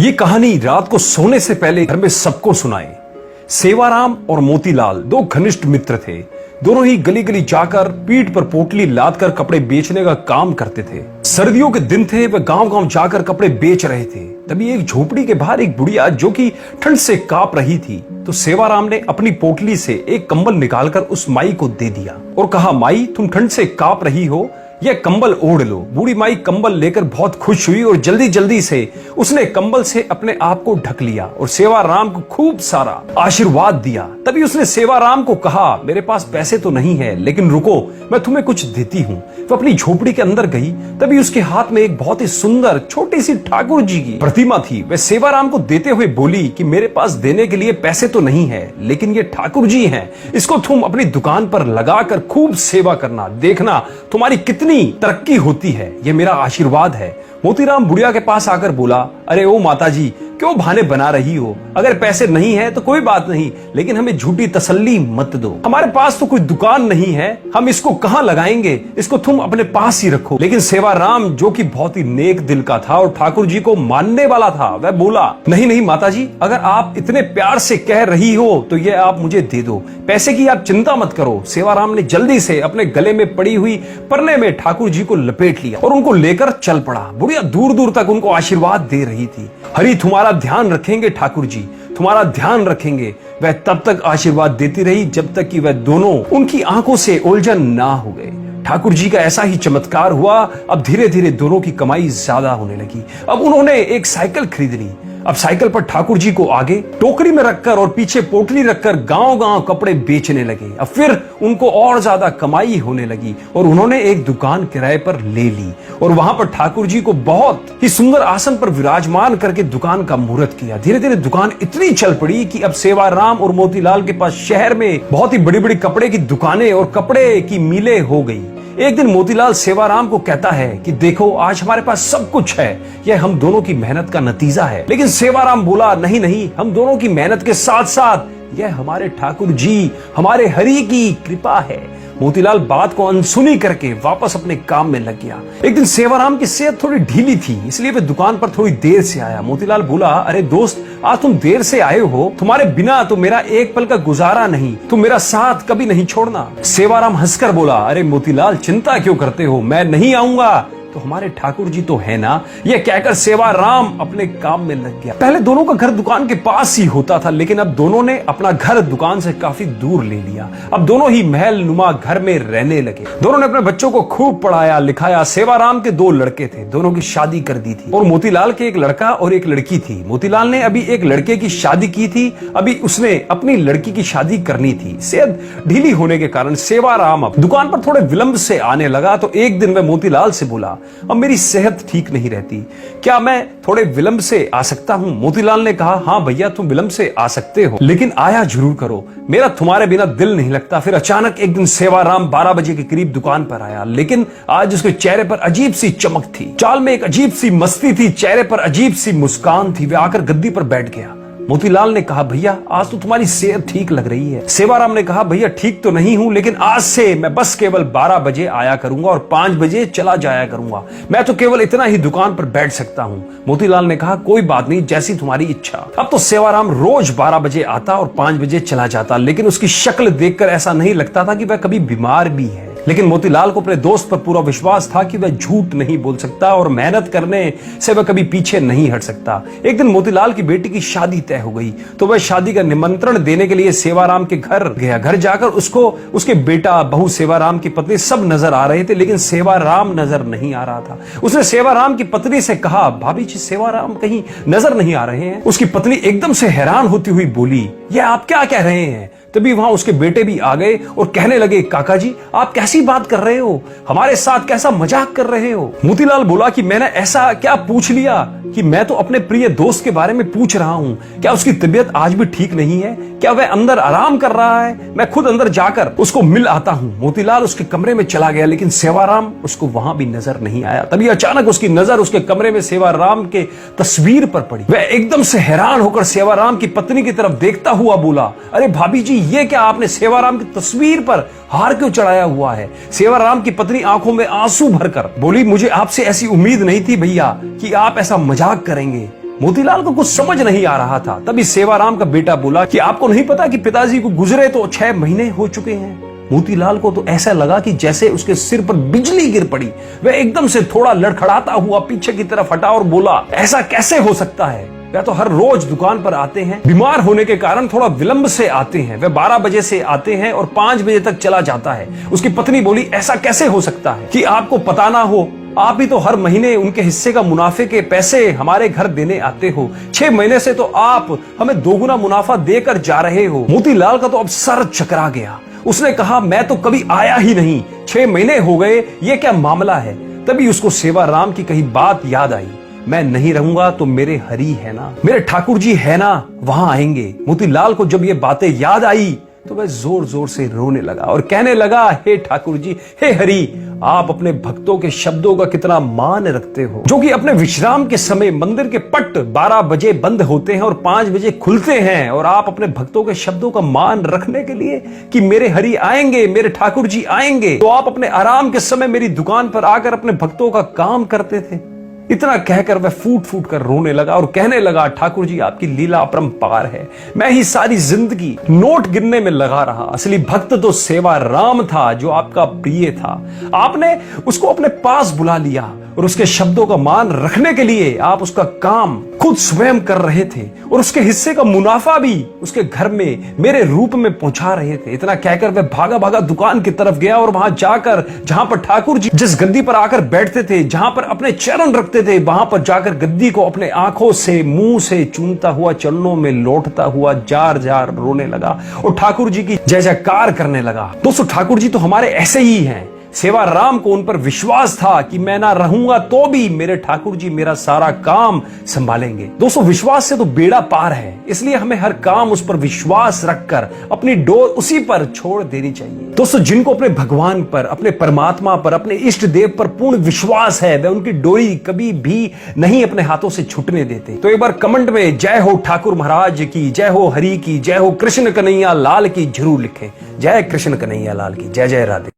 ये कहानी रात को सोने से पहले घर में सबको सुनाए। सेवाराम और मोतीलाल दो घनिष्ठ मित्र थे। दोनों ही गली गली जाकर पीठ पर पोटली लाद कर कपड़े बेचने का काम करते थे। सर्दियों के दिन थे, वे गांव गांव जाकर कपड़े बेच रहे थे। तभी एक झोपड़ी के बाहर एक बुढ़िया जो कि ठंड से कांप रही थी, तो सेवाराम ने अपनी पोटली से एक कंबल निकालकर उस माई को दे दिया और कहा, माई तुम ठंड से कांप रही हो, यह कंबल ओढ़ लो। बूढ़ी माई कंबल लेकर बहुत खुश हुई और जल्दी जल्दी से उसने कंबल से अपने आप को ढक लिया और सेवाराम को खूब सारा आशीर्वाद दिया। तभी उसने सेवाराम को कहा, मेरे पास पैसे तो नहीं है, लेकिन रुको, मैं तुम्हें कुछ देती हूँ। वो अपनी झोपड़ी के अंदर गई। तभी उसके हाथ में एक बहुत ही सुंदर छोटी सी ठाकुर जी की प्रतिमा थी। वह सेवाराम को देते हुए बोली कि मेरे पास देने के लिए पैसे तो नहीं है, लेकिन ये ठाकुर जी हैं, इसको तुम अपनी दुकान पर लगाकर खूब सेवा करना, देखना तुम्हारी कितनी तरक्की होती है, ये मेरा आशीर्वाद है। मोतीराम बुढ़िया के पास आकर बोला, अरे ओ माताजी, क्यों बहाने बना रही हो? अगर पैसे नहीं है तो कोई बात नहीं, लेकिन हमें झूठी तसल्ली मत दो। हमारे पास तो कोई दुकान नहीं है, हम इसको कहां लगाएंगे? इसको तुम अपने पास ही रखो। लेकिन सेवाराम, जो कि बहुत ही नेक दिल का था और ठाकुर जी को मानने वाला था, वह बोला, नहीं नहीं माताजी, अगर आप इतने प्यार से कह रही हो तो ये आप मुझे दे दो। पैसे की आप चिंता मत करो। सेवाराम ने जल्दी से अपने गले में पड़ी हुई परने में ठाकुर जी को लपेट लिया और उनको लेकर चल पड़ा। बुढ़िया दूर दूर तक उनको आशीर्वाद दे रही थी। हरि तुम्हारा ध्यान रखेंगे ठाकुर जी, तुम्हारा ध्यान रखेंगे। वह तब तक आशीर्वाद देती रही जब तक कि वह दोनों उनकी आंखों से उलझन ना हो गए। ठाकुर जी का ऐसा ही चमत्कार हुआ। अब धीरे धीरे दोनों की कमाई ज्यादा होने लगी। अब उन्होंने एक साइकिल खरीद ली। अब साइकिल पर ठाकुर जी को आगे टोकरी में रखकर और पीछे पोटली रखकर गांव गांव कपड़े बेचने लगे। अब फिर उनको और ज्यादा कमाई होने लगी और उन्होंने एक दुकान किराए पर ले ली और वहां पर ठाकुर जी को बहुत ही सुंदर आसन पर विराजमान करके दुकान का मुहूर्त किया। धीरे धीरे दुकान इतनी चल पड़ी कि अब सेवाराम और मोतीलाल के पास शहर में बहुत ही बड़ी बड़ी कपड़े की दुकानें और कपड़े की मिलें हो गई। एक दिन मोतीलाल सेवाराम को कहता है कि देखो, आज हमारे पास सब कुछ है, यह हम दोनों की मेहनत का नतीजा है। लेकिन सेवाराम बोला, नहीं नहीं, हम दोनों की मेहनत के साथ साथ यह हमारे ठाकुर जी, हमारे हरि की कृपा है। मोतीलाल बात को अनसुनी करके वापस अपने काम में लग गया। एक दिन सेवाराम की सेहत थोड़ी ढीली थी, इसलिए वह दुकान पर थोड़ी देर से आया। मोतीलाल बोला, अरे दोस्त, आज तुम देर से आए हो, तुम्हारे बिना तो मेरा एक पल का गुजारा नहीं, तुम मेरा साथ कभी नहीं छोड़ना। सेवाराम हंसकर बोला, अरे मोतीलाल, चिंता क्यों करते हो, मैं नहीं आऊंगा तो हमारे ठाकुर जी तो है ना। यह कहकर सेवाराम अपने काम में लग गया। पहले दोनों का घर दुकान के पास ही होता था, लेकिन अब दोनों ने अपना घर दुकान से काफी दूर ले लिया। अब दोनों ही महल नुमा घर में रहने लगे। दोनों ने अपने बच्चों को खूब पढ़ाया लिखाया। सेवाराम के दो लड़के थे, दोनों की शादी कर दी थी और मोतीलाल के एक लड़का और एक लड़की थी। मोतीलाल ने अभी एक लड़के की शादी की थी, अभी उसने अपनी लड़की की शादी करनी थी। सेहत ढीली होने के कारण सेवाराम अब दुकान पर थोड़े विलंब से आने लगा। तो एक दिन वह मोतीलाल से बोला, अब मेरी सेहत ठीक नहीं रहती, क्या मैं थोड़े विलंब से आ सकता हूं? मोतीलाल ने कहा, हाँ भैया, तुम विलंब से आ सकते हो, लेकिन आया जरूर करो, मेरा तुम्हारे बिना दिल नहीं लगता। फिर अचानक एक दिन सेवाराम 12 बजे के करीब दुकान पर आया, लेकिन आज उसके चेहरे पर अजीब सी चमक थी, चाल में एक अजीब सी मस्ती थी, चेहरे पर अजीब सी मुस्कान थी। वह आकर गद्दी पर बैठ गया। मोतीलाल ने कहा, भैया, आज तो तुम्हारी सेहत ठीक लग रही है। सेवाराम ने कहा, भैया, ठीक तो नहीं हूं, लेकिन आज से मैं बस केवल 12 बजे आया करूंगा और 5 बजे चला जाया करूंगा। मैं तो केवल इतना ही दुकान पर बैठ सकता हूं। मोतीलाल ने कहा, कोई बात नहीं, जैसी तुम्हारी इच्छा। अब तो सेवाराम रोज 12 बजे आता और 5 बजे चला जाता, लेकिन उसकी शक्ल देखकर ऐसा नहीं लगता था कि वह कभी बीमार भी है। लेकिन मोतीलाल को अपने दोस्त पर पूरा विश्वास था कि वह झूठ नहीं बोल सकता और मेहनत करने से वह कभी पीछे नहीं हट सकता। एक दिन मोतीलाल की बेटी की शादी तय हो गई, तो वह शादी का निमंत्रण देने के लिए सेवाराम के घर गया। घर जाकर उसको उसके बेटा, बहू, सेवाराम की पत्नी सब नजर आ रहे थे, लेकिन सेवाराम नजर नहीं आ रहा था। उसने सेवाराम की पत्नी से कहा, भाभी जी, सेवाराम कहीं नजर नहीं आ रहे हैं। उसकी पत्नी एकदम से हैरान होती हुई बोली, यह आप क्या कह रहे हैं? तभी वहां उसके बेटे भी आ गए और कहने लगे, काका जी, आप कैसी बात कर रहे हो? हमारे साथ कैसा मजाक कर रहे हो? मोतीलाल बोला कि मैंने ऐसा क्या पूछ लिया कि मैं तो अपने प्रिय दोस्त के बारे में पूछ रहा हूं। क्या उसकी तबीयत आज भी ठीक नहीं है? क्या वह अंदर आराम कर रहा है? मैं खुद अंदर जाकर उसको मिल आता हूं। मोतीलाल उसके कमरे में चला गया, लेकिन सेवाराम उसको वहां भी नजर नहीं आया। तभी अचानक उसकी नजर उसके कमरे में सेवाराम के तस्वीर पर पड़ी। वह एकदम से हैरान होकर सेवाराम की पत्नी की तरफ देखता हुआ बोला, अरे भाभी जी, ये क्या आपने सेवाराम की तस्वीर पर हार क्यों चढ़ाया हुआ है? सेवाराम की पत्नी आंखों में आंसू भरकर बोली, मुझे आपसे ऐसी उम्मीद नहीं थी भैया कि आप ऐसा मजाक करेंगे। मोतीलाल को कुछ समझ नहीं आ रहा था। तभी सेवाराम का बेटा बोला कि आपको नहीं पता कि पिताजी को गुजरे तो 6 महीने हो चुके हैं। मोतीलाल को तो ऐसा लगा कि जैसे उसके सिर पर बिजली गिर पड़ी। वह एकदम से थोड़ा लड़खड़ाता हुआ पीछे की तरफ हटा और बोला, ऐसा कैसे हो सकता है? वह तो हर रोज दुकान पर आते हैं, बीमार होने के कारण थोड़ा विलंब से आते हैं। वह 12 बजे से आते हैं और 5 बजे तक चला जाता है। उसकी पत्नी बोली, ऐसा कैसे हो सकता है कि आपको पता ना हो? आप ही तो हर महीने उनके हिस्से का मुनाफे के पैसे हमारे घर देने आते हो। 6 महीने से तो आप हमें दोगुना मुनाफा देकर जा रहे हो। मोतीलाल का तो अब सर चकरा गया। उसने कहा, मैं तो कभी आया ही नहीं, 6 महीने हो गए, ये क्या मामला है? तभी उसको सेवाराम की कही बात याद आई, मैं नहीं रहूंगा तो मेरे हरी है ना, मेरे ठाकुर जी है ना, वहां आएंगे। मोतीलाल को जब ये बातें याद आई तो वह जोर जोर से रोने लगा और कहने लगा, हे ठाकुर जी, हे हरि, आप अपने भक्तों के शब्दों का कितना मान रखते हो, जो कि अपने विश्राम के समय मंदिर के पट 12 बजे बंद होते हैं और 5 बजे खुलते हैं। और आप अपने भक्तों के शब्दों का मान रखने के लिए कि मेरे हरि आएंगे, मेरे ठाकुर जी आएंगे, तो आप अपने आराम के समय मेरी दुकान पर आकर अपने भक्तों का काम करते थे। इतना कहकर वह फूट फूट कर रोने लगा और कहने लगा, ठाकुर जी आपकी लीला अपरंपार है। मैं ही सारी जिंदगी नोट गिनने में लगा रहा। असली भक्त तो सेवाराम था, जो आपका प्रिय था। आपने उसको अपने पास बुला लिया और उसके शब्दों का मान रखने के लिए आप उसका काम खुद स्वयं कर रहे थे और उसके हिस्से का मुनाफा भी उसके घर में मेरे रूप में पहुंचा रहे थे। इतना कहकर वह भागा भागा दुकान की तरफ गया और वहां जाकर, जहां पर ठाकुर जी जिस गद्दी पर आकर बैठते थे, जहां पर अपने चरण रखते थे, वहां पर जाकर गद्दी को अपने आंखों से, मुंह से चूमता हुआ चरणों में लौटता हुआ जार जार रोने लगा और ठाकुर जी की जय जयकार करने लगा। दोस्तों, ठाकुर जी तो हमारे ऐसे ही हैं। सेवाराम को उन पर विश्वास था कि मैं ना रहूंगा तो भी मेरे ठाकुर जी मेरा सारा काम संभालेंगे। दोस्तों, विश्वास से तो बेड़ा पार है, इसलिए हमें हर काम उस पर विश्वास रखकर अपनी डोर उसी पर छोड़ देनी चाहिए। दोस्तों, जिनको अपने भगवान पर, अपने परमात्मा पर, अपने इष्ट देव पर पूर्ण विश्वास है, वे उनकी डोरी कभी भी नहीं अपने हाथों से छूटने देते। तो एक बार कमेंट में जय हो ठाकुर महाराज की, जय हो हरि की, जय हो कृष्ण कन्हैया लाल की जरूर लिखें। जय कृष्ण कन्हैया लाल की, जय जय राधे।